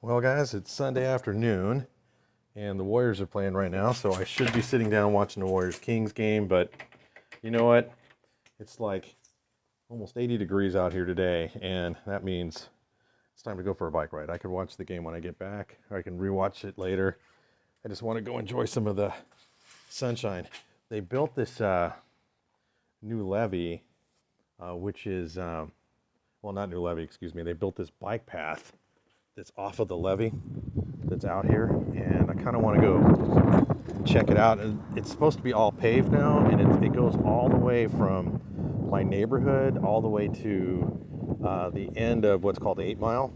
Well, guys, it's Sunday afternoon, and the Warriors are playing right now, so I should be sitting down watching the Warriors-Kings game, but you know what? It's like almost 80 degrees out here today, and that means it's time to go for a bike ride. I could watch the game when I get back, or I can rewatch it later. I just want to go enjoy some of the sunshine. They built this new levee, which is, well, not new levee, excuse me. They built this bike path that's off of the levee that's out here, and I kind of want to go check it out. And it's supposed to be all paved now, and it goes all the way from my neighborhood all the way to the end of what's called the 8 Mile,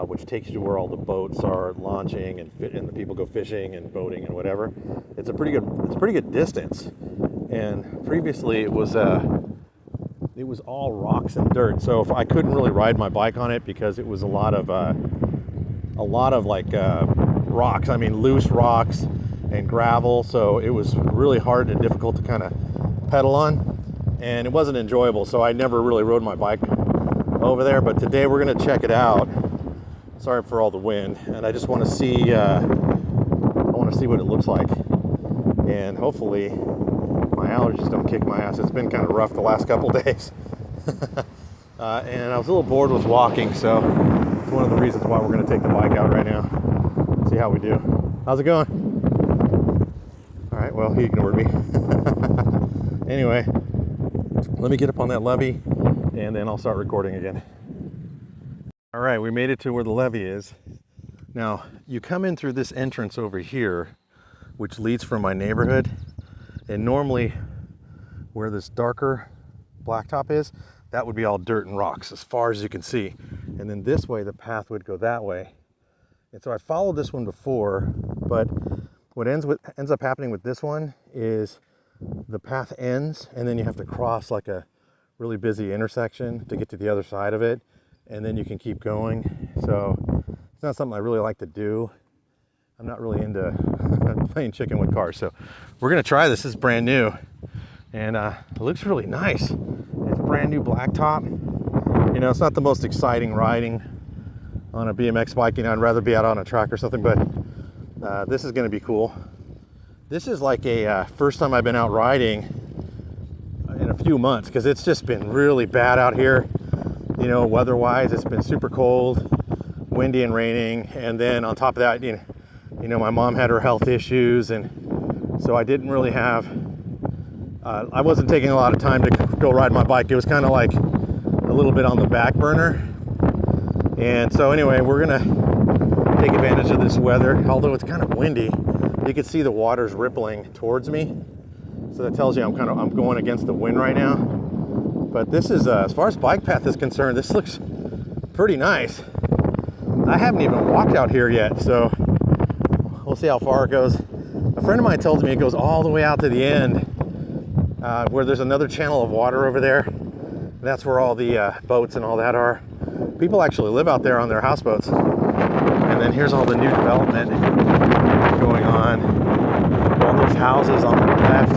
which takes you to where all the boats are launching and the people go fishing and boating and whatever. It's a pretty good distance, and previously it was all rocks and dirt, so if I couldn't really ride my bike on it because it was a lot of like rocks. I mean, loose rocks and gravel, so it was really hard and difficult to kind of pedal on, and it wasn't enjoyable, so I never really rode my bike over there. But today we're going to check it out. Sorry for all the wind, and I just want to see what it looks like, and hopefully my allergies don't kick my ass. It's been kind of rough the last couple days. And I was a little bored with walking, so it's one of the reasons why we're going to take the bike out right now. See how we do. How's it going? All right, well, he ignored me. Anyway, let me get up on that levee, and then I'll start recording again. All right, we made it to where the levee is. Now, you come in through this entrance over here, which leads from my neighborhood. And normally where this darker blacktop is, that would be all dirt and rocks as far as you can see. And then this way, the path would go that way. And so I followed this one before, but what ends up happening with this one is the path ends, and then you have to cross like a really busy intersection to get to the other side of it. And then you can keep going. So it's not something I really like to do. I'm not really into playing chicken with cars, so we're gonna try this. This is brand new, and it looks really nice. It's brand new blacktop. You know, it's not the most exciting riding on a BMX bike. You know, I'd rather be out on a track or something, but this is gonna be cool. This is like a first time I've been out riding in a few months, because it's just been really bad out here. You know, weather-wise, it's been super cold, windy and raining, and then on top of that, you know, my mom had her health issues, and so I didn't really have, I wasn't taking a lot of time to go ride my bike. It was kind of like a little bit on the back burner. And so anyway, we're gonna take advantage of this weather, although it's kind of windy. You can see the water's rippling towards me. So that tells you I'm going against the wind right now. But this is, as far as bike path is concerned, this looks pretty nice. I haven't even walked out here yet, so we'll see how far it goes. A friend of mine told me it goes all the way out to the end, where there's another channel of water over there. That's where all the boats and all that are. People actually live out there on their houseboats. And then here's all the new development going on. All those houses on the left,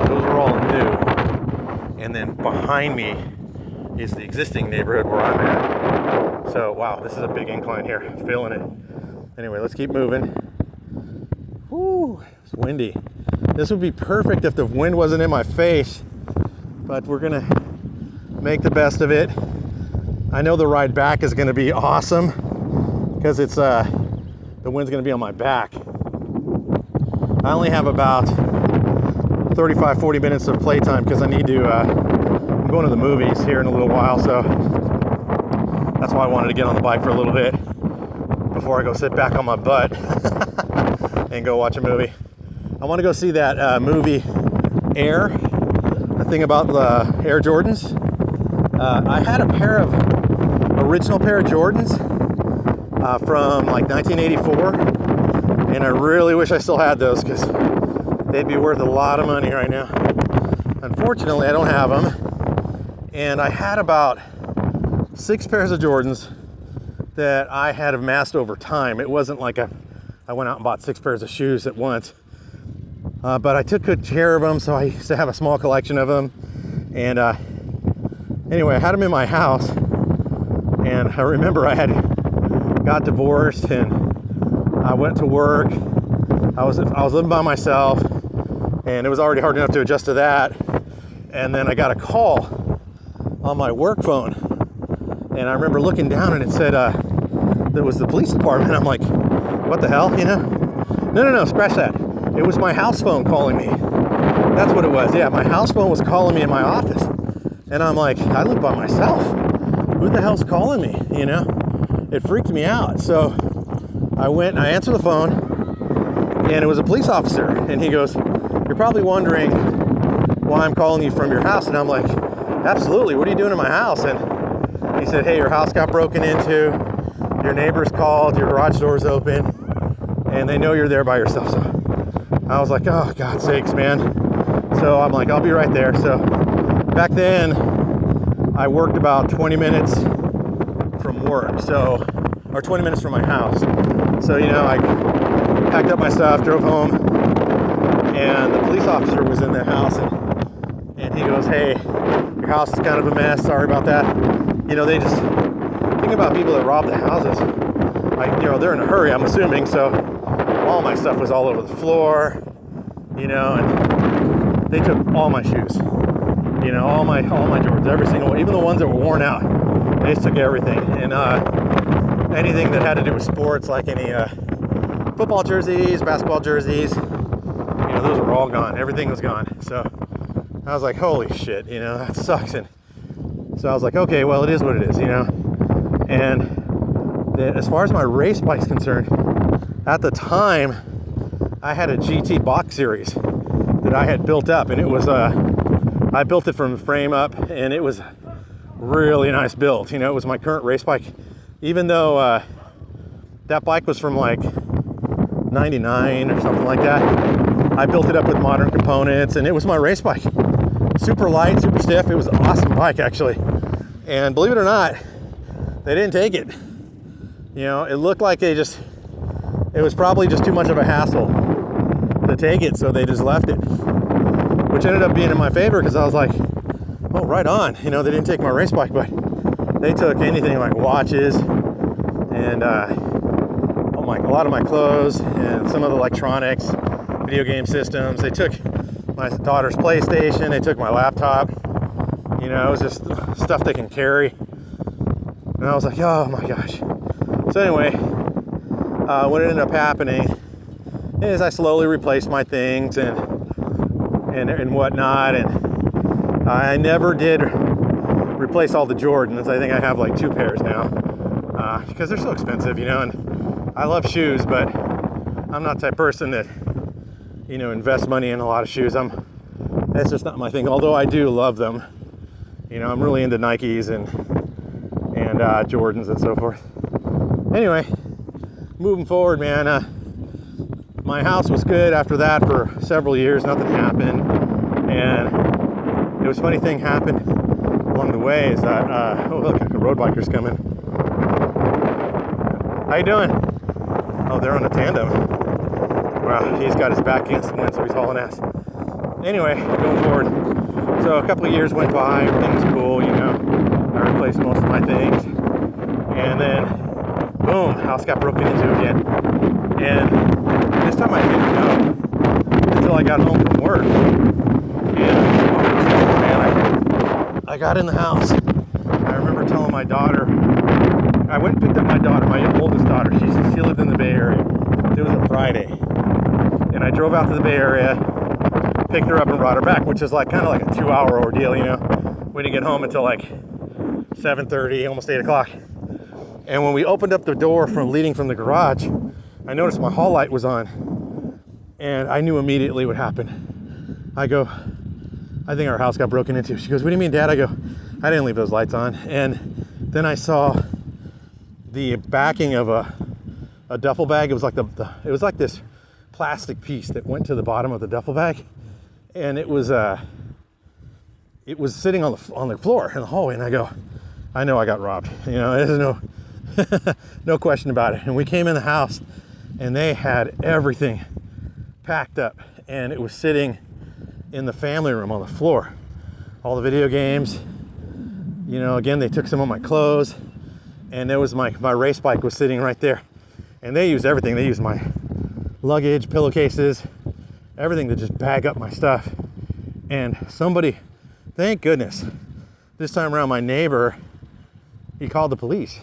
those are all new. And then behind me is the existing neighborhood where I'm at. So, wow, this is a big incline here. Feeling it. Anyway, let's keep moving. Woo, it's windy. This would be perfect if the wind wasn't in my face, but we're gonna make the best of it. I know the ride back is gonna be awesome because it's the wind's gonna be on my back. I only have about 35-40 minutes of playtime because I need to I'm going to the movies here in a little while, so that's why I wanted to get on the bike for a little bit before I go sit back on my butt and go watch a movie. I want to go see that movie Air, the thing about the Air Jordans. I had a original pair of Jordans from like 1984, and I really wish I still had those because they'd be worth a lot of money right now. Unfortunately, I don't have them, and I had about 6 pairs of Jordans that I had amassed over time. It wasn't like I went out and bought 6 pairs of shoes at once, but I took good care of them, so I used to have a small collection of them. And anyway, I had them in my house, and I remember I had got divorced, and I went to work. I was living by myself, and it was already hard enough to adjust to that. And then I got a call on my work phone, and I remember looking down, and it said there was the police department. I'm like, what the hell, you know? No, scratch that. It was my house phone calling me. That's what it was. Yeah, my house phone was calling me in my office, and I'm like, I live by myself. Who the hell's calling me? You know? It freaked me out. So I went and I answered the phone, and it was a police officer, and he goes, you're probably wondering why I'm calling you from your house. And I'm like, absolutely, what are you doing in my house? And he said, hey, your house got broken into, your neighbors called, your garage door's open, and they know you're there by yourself. So I was like, oh, God's sakes, man. So I'm like, I'll be right there. So back then, I worked about 20 minutes from work, so, or 20 minutes from my house. So, you know, I packed up my stuff, drove home, and the police officer was in the house, and he goes, hey, your house is kind of a mess, sorry about that. You know, they just, think about people that rob the houses. Like, you know, they're in a hurry, I'm assuming, so all my stuff was all over the floor, you know, and they took all my shoes, you know, all my Jordans, every single one, even the ones that were worn out. They just took everything, and anything that had to do with sports, like any football jerseys, basketball jerseys, you know, those were all gone. Everything was gone. So I was like, holy shit, you know, that sucks. And so I was like, okay, well, it is what it is, you know. And as far as my race bike's concerned, at the time, I had a GT box series that I had built up, and it was I built it from the frame up, and it was really nice build. You know, it was my current race bike, even though that bike was from like 99 or something like that. I built it up with modern components, and it was my race bike. Super light, super stiff. It was an awesome bike, actually. And believe it or not, they didn't take it. You know, it looked like it was probably just too much of a hassle to take it, so they just left it, which ended up being in my favor, because I was like, oh, right on. You know, they didn't take my race bike, but they took anything like watches and a lot of my clothes and some of the electronics, video game systems. They took my daughter's PlayStation. They took my laptop. You know, it was just stuff they can carry. And I was like, oh my gosh. So anyway, what ended up happening is I slowly replaced my things and whatnot, and I never did replace all the Jordans. I think I have like 2 pairs now, because they're so expensive, you know, and I love shoes, but I'm not the type of person that, you know, invests money in a lot of shoes. That's just not my thing, although I do love them. You know, I'm really into Nikes and Jordans and so forth. Anyway, moving forward, man, my house was good after that for several years. Nothing happened, and it was a funny thing happened along the way is that, oh look, a road biker's coming. How you doing? Oh, they're on a tandem. Wow, he's got his back against the wind, so he's hauling ass. Anyway, going forward. So a couple of years went by, everything was cool, you know. I replaced most of my things. And then, boom, house got broken into again. And this time I didn't know until I got home from work. And, man, I got in the house. I remember telling my daughter, I went and picked up my daughter, my oldest daughter. She lived in the Bay Area. It was a Friday. And I drove out to the Bay Area, picked her up and brought her back, which is like kind of like a 2-hour ordeal, you know. We didn't get home until like 7:30, almost 8 o'clock. And when we opened up the door leading from the garage, I noticed my hall light was on. And I knew immediately what happened. I go, I think our house got broken into. She goes, what do you mean, Dad? I go, I didn't leave those lights on. And then I saw the backing of a duffel bag. It was like it was like this plastic piece that went to the bottom of the duffel bag, and it was sitting on the floor in the hallway. And I go, I know I got robbed. You know, there's no question about it. And we came in the house, and they had everything packed up, and it was sitting in the family room on the floor. All the video games. You know, again, they took some of my clothes. and there was my race bike was sitting right there. And they used everything. They used my luggage, pillowcases, everything to just bag up my stuff. And somebody, thank goodness, this time around my neighbor, he called the police.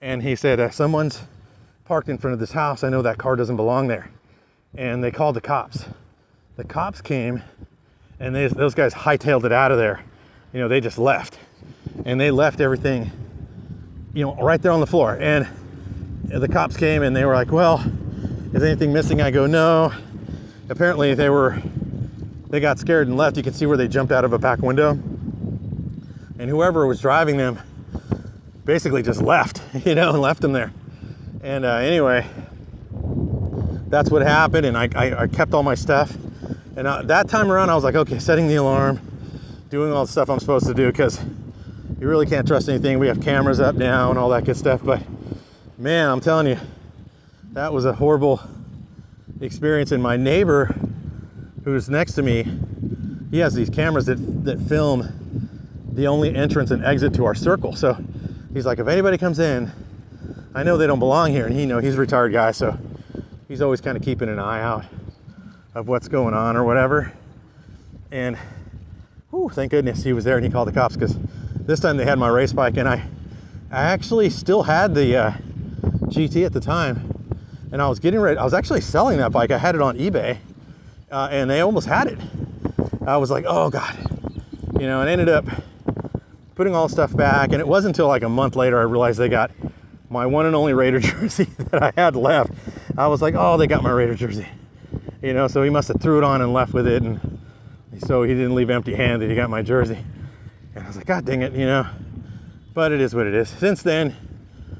And he said, someone's parked in front of this house. I know that car doesn't belong there. And they called the cops. The cops came, and those guys hightailed it out of there. You know, they just left. And they left everything, you know, right there on the floor. And the cops came and they were like, well, is anything missing? I go, no. Apparently they got scared and left. You can see where they jumped out of a back window. And whoever was driving them basically just left, you know, and left them there. And anyway, that's what happened. And I kept all my stuff. And that time around, I was like, okay, setting the alarm, doing all the stuff I'm supposed to do, because you really can't trust anything. We have cameras up now and all that good stuff. But man, I'm telling you, that was a horrible experience. And my neighbor, who's next to me, he has these cameras that film the only entrance and exit to our circle. So he's like, if anybody comes in, I know they don't belong here. And he's a retired guy, so he's always kind of keeping an eye out of what's going on or whatever. And thank goodness he was there and he called the cops, because this time they had my race bike, and I actually still had the GT at the time, and I was getting ready. I was actually selling that bike. I had it on eBay, and they almost had it. I was like, oh God, and ended up putting all the stuff back. And it wasn't until like a month later I realized they got my one and only Raider jersey that I had left. I was like, oh, they got my Raider jersey, so he must have threw it on and left with it, and so he didn't leave empty-handed. He got my jersey. And I was like, God dang it, but it is what it is. Since then,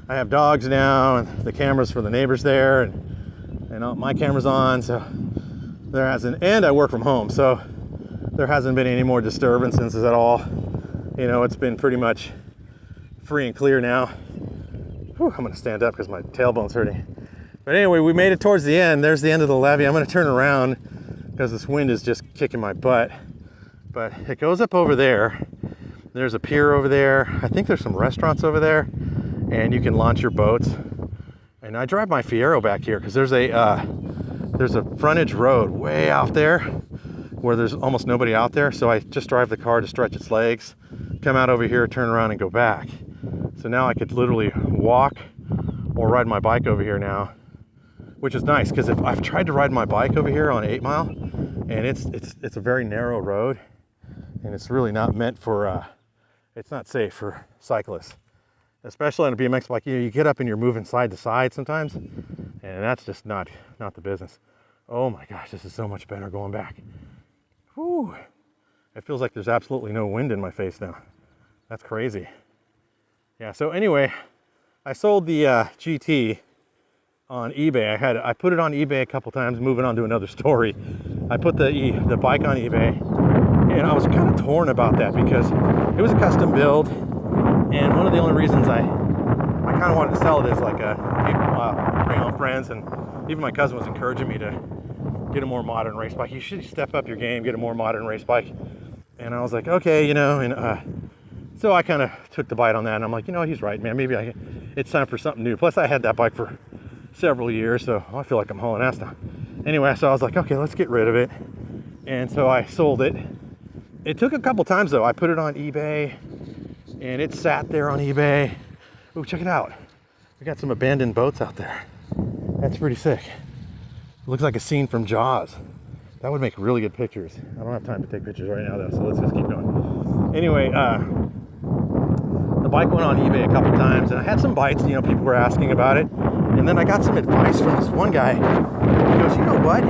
I have dogs now, and the cameras for the neighbors there, and all my camera's on, so there hasn't, and I work from home, so there hasn't been any more disturbances at all. It's been pretty much free and clear now. Whew, I'm gonna stand up because my tailbone's hurting. But anyway, we made it towards the end. There's the end of the levee. I'm gonna turn around because this wind is just kicking my butt. But it goes up over there. There's a pier over there. I think there's some restaurants over there, and you can launch your boats. And I drive my Fiero back here because there's a frontage road way out there where there's almost nobody out there. So I just drive the car to stretch its legs, come out over here, turn around and go back. So now I could literally walk or ride my bike over here now, which is nice, because if I've tried to ride my bike over here on 8 Mile, and it's a very narrow road, and it's really not meant for it's not safe for cyclists, especially on a BMX bike. You get up and you're moving side to side sometimes, and that's just not the business. Oh my gosh, this is so much better going back. Whew. It feels like there's absolutely no wind in my face now. That's crazy. Yeah, so anyway, I sold the GT on eBay. I put it on eBay a couple times, moving on to another story. I put the bike on eBay, and I was kind of torn about that because it was a custom build, and one of the only reasons I kind of wanted to sell it is like bring home friends, and even my cousin was encouraging me to get a more modern race bike. You should step up your game, get a more modern race bike. And I was like, okay, so I kind of took the bite on that, and I'm like, he's right, man. Maybe it's time for something new. Plus, I had that bike for several years, so I feel like I'm hauling ass now. Anyway, so I was like, okay, let's get rid of it. And so I sold it. It took a couple times, though. I put it on eBay, and it sat there on eBay. Ooh, check it out. We got some abandoned boats out there. That's pretty sick. It looks like a scene from Jaws. That would make really good pictures. I don't have time to take pictures right now, though, so let's just keep going. Anyway, the bike went on eBay a couple times, and I had some bites. People were asking about it. And then I got some advice from this one guy. He goes, you know what?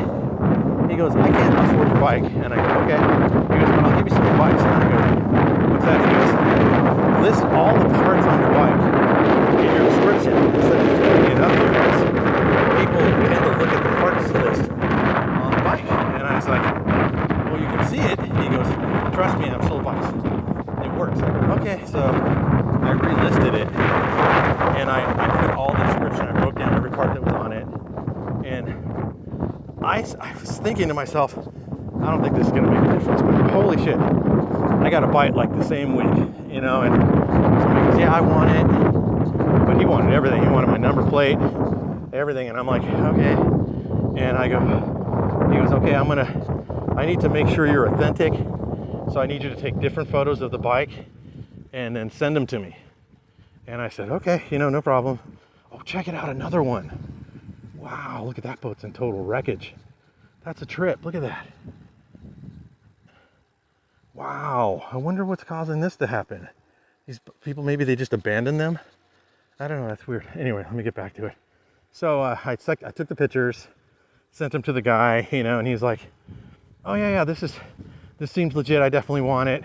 He goes, I can't afford your bike. And I go, okay. He goes, but I'll give you some advice. And I go, what's that? He goes, list all the parts on your bike in your description instead of just putting it up there. Because people tend to look at the parts list on the bike. And I was like, well, you can see it. He goes, trust me, I've sold bikes. It works. I go, okay. So I relisted it, and I put all the description. I wrote down every part that was on it, and I was thinking to myself, I don't think this is going to make a difference, but holy shit, I got a bite like the same week, and somebody goes, yeah, I want it. But he wanted everything. He wanted my number plate, everything. And I'm like, okay. And he goes, okay, I need to make sure you're authentic. So I need you to take different photos of the bike and then send them to me. And I said, okay, no problem. Oh, check it out, another one. Wow, look at that boat's in total wreckage. That's a trip, look at that. Wow, I wonder what's causing this to happen. These people, maybe they just abandoned them. I don't know, that's weird. Anyway, let me get back to it. So I took the pictures, sent them to the guy, and he's like, oh yeah, this seems legit, I definitely want it.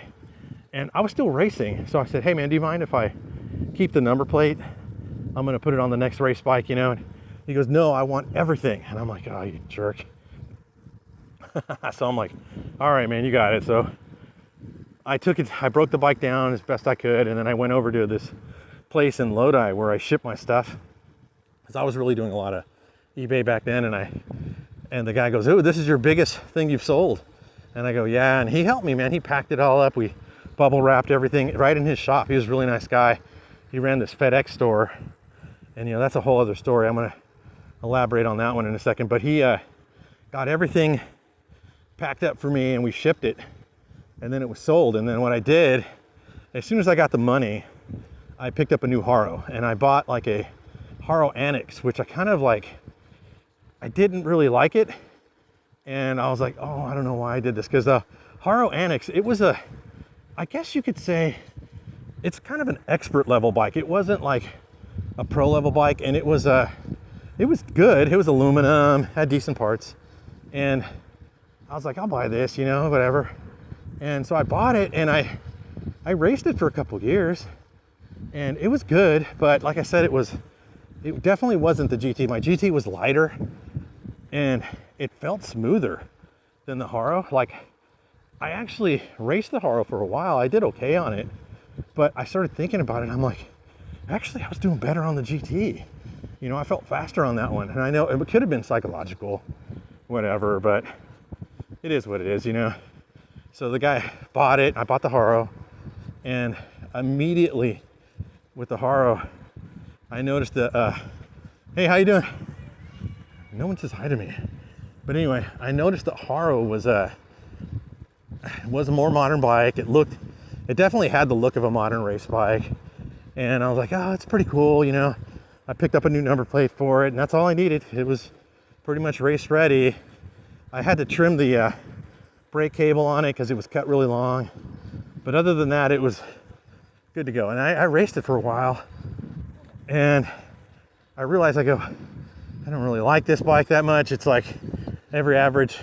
And I was still racing, so I said, hey man, do you mind if I keep the number plate? I'm gonna put it on the next race bike, And he goes, no, I want everything. And I'm like, oh, you jerk. So I'm like, all right, man, you got it. So I broke the bike down as best I could, and then I went over to this place in Lodi where I ship my stuff, because I was really doing a lot of eBay back then. And the guy goes, oh, this is your biggest thing you've sold? And I go, yeah. And he helped me, man. He packed it all up. We bubble wrapped everything right in his shop. He was a really nice guy. He ran this FedEx store, and that's a whole other story. I'm gonna elaborate on that one in a second. But he got everything packed up for me, and we shipped it, and then it was sold. And then what I did, as soon as I got the money, I picked up a new Haro, and I bought like a Haro Annex, which I kind of like. I didn't really like it, and I was like, oh, I don't know why I did this, because the Haro Annex, it was I guess you could say, it's kind of an expert level bike. It wasn't like a pro level bike, and it was good. It was aluminum, had decent parts, and I was like, I'll buy this, whatever. And so I bought it, and I raced it for a couple years, and it was good. But like I said, it definitely wasn't the GT. My GT was lighter, and it felt smoother than the Haro. Like, I actually raced the Haro for a while. I did okay on it, but I started thinking about it, and I'm like, actually, I was doing better on the GT. I felt faster on that one. And I know it could have been psychological, whatever, but it is what it is, So the guy bought it. I bought the Haro, and immediately with the Haro, I noticed that, hey, how you doing? No one says hi to me. But anyway, I noticed that Haro was a more modern bike. It definitely had the look of a modern race bike. And I was like, oh, it's pretty cool, I picked up a new number plate for it, and that's all I needed. It was pretty much race ready. I had to trim the brake cable on it because it was cut really long. But other than that, it was good to go. And I raced it for a while, and I realized, I don't really like this bike that much. It's like every average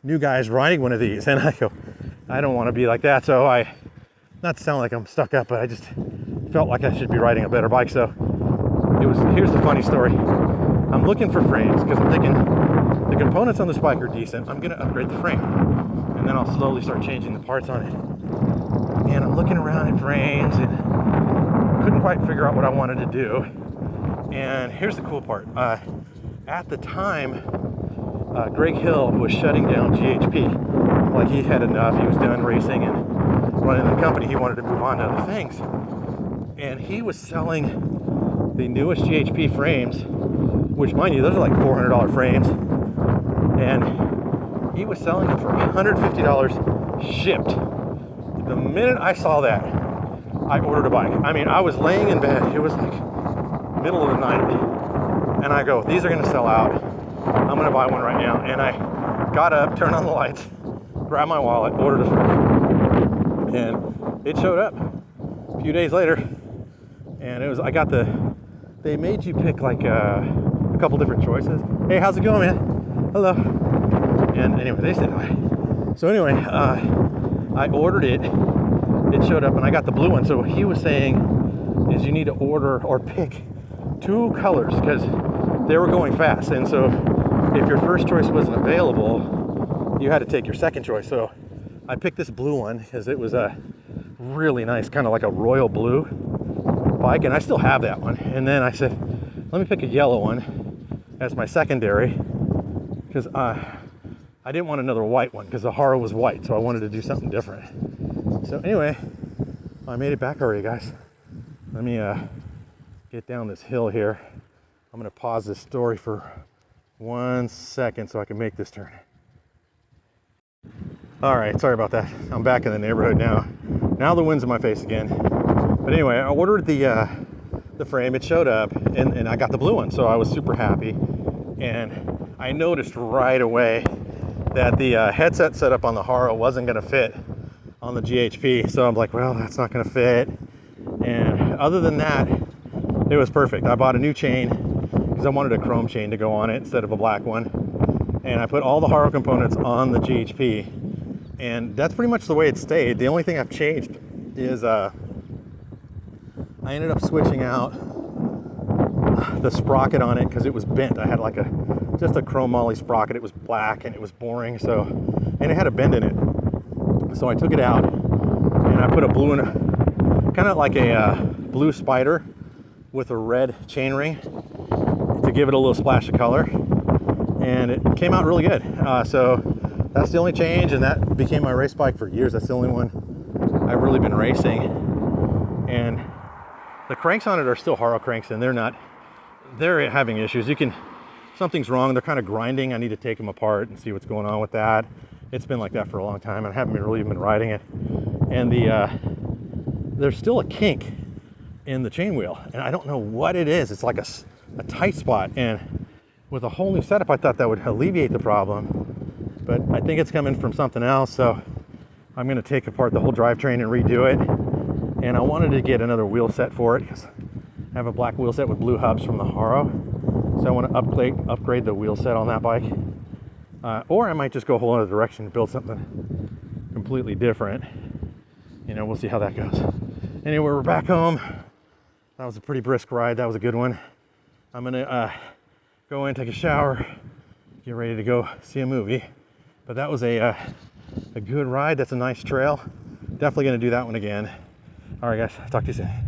new guy is riding one of these, and I don't want to be like that. So not to sound like I'm stuck up, but I just felt like I should be riding a better bike. So here's the funny story. I'm looking for frames because I'm thinking the components on this bike are decent. I'm gonna upgrade the frame, and then I'll slowly start changing the parts on it. And I'm looking around at frames and couldn't quite figure out what I wanted to do. And here's the cool part. At the time, Greg Hill was shutting down GHP. Like, he had enough. He was done racing and running the company. He wanted to move on to other things. And he was selling the newest GHP frames, which, mind you, those are like $400 frames. And he was selling them for $150 shipped. The minute I saw that, I ordered a bike. I mean, I was laying in bed. It was like middle of the night. And I go, these are going to sell out. I'm going to buy one right now. And I got up, turned on the lights, grabbed my wallet, ordered a frame. And it showed up a few days later. And they made you pick like a couple different choices. Hey, how's it going, man? Hello. And anyway, they said hi. So anyway, I ordered it. It showed up, and I got the blue one. So what he was saying is you need to order or pick 2 colors because they were going fast. And so if your first choice wasn't available, you had to take your second choice. So I picked this blue one because it was a really nice, kind of like a royal blue bike, and I still have that one. And then I said, let me pick a yellow one as my secondary because I didn't want another white one because the Haro was white, so I wanted to do something different. So anyway, I made it back already, guys. Let me get down this hill here. I'm gonna pause this story for 1 second so I can make this turn. All right, sorry about that. I'm back in the neighborhood now. Now the wind's in my face again. But anyway, I ordered the frame. It showed up, and I got the blue one, so I was super happy. And I noticed right away that the headset setup on the Haro wasn't gonna fit on the GHP. So I'm like, well, that's not gonna fit. And other than that, it was perfect. I bought a new chain because I wanted a chrome chain to go on it instead of a black one. And I put all the Haro components on the GHP. And that's pretty much the way it stayed. The only thing I've changed is I ended up switching out the sprocket on it because it was bent. I had like just a chrome moly sprocket. It was black and it was boring. So, and it had a bend in it. So I took it out and I put a blue one, kind of like a blue spider with a red chain ring to give it a little splash of color, and it came out really good. So that's the only change, and that became my race bike for years. That's the only one I've really been racing. And the cranks on it are still Haro cranks, and they're having issues. Something's wrong. They're kind of grinding. I need to take them apart and see what's going on with that. It's been like that for a long time, and I haven't really been riding it. And there's still a kink in the chain wheel, and I don't know what it is. It's like a tight spot, and with a whole new setup I thought that would alleviate the problem, but I think it's coming from something else. So I'm going to take apart the whole drivetrain and redo it. And I wanted to get another wheel set for it because I have a black wheel set with blue hubs from the Haro, so I want to upgrade the wheel set on that bike, or I might just go a whole other direction and build something completely different. You know, we'll see how that goes. Anyway, we're back home. That was a pretty brisk ride. That was a good one. I'm gonna go in, take a shower, get ready to go see a movie. But that was a good ride. That's a nice trail. Definitely gonna do that one again. All right, guys, talk to you soon.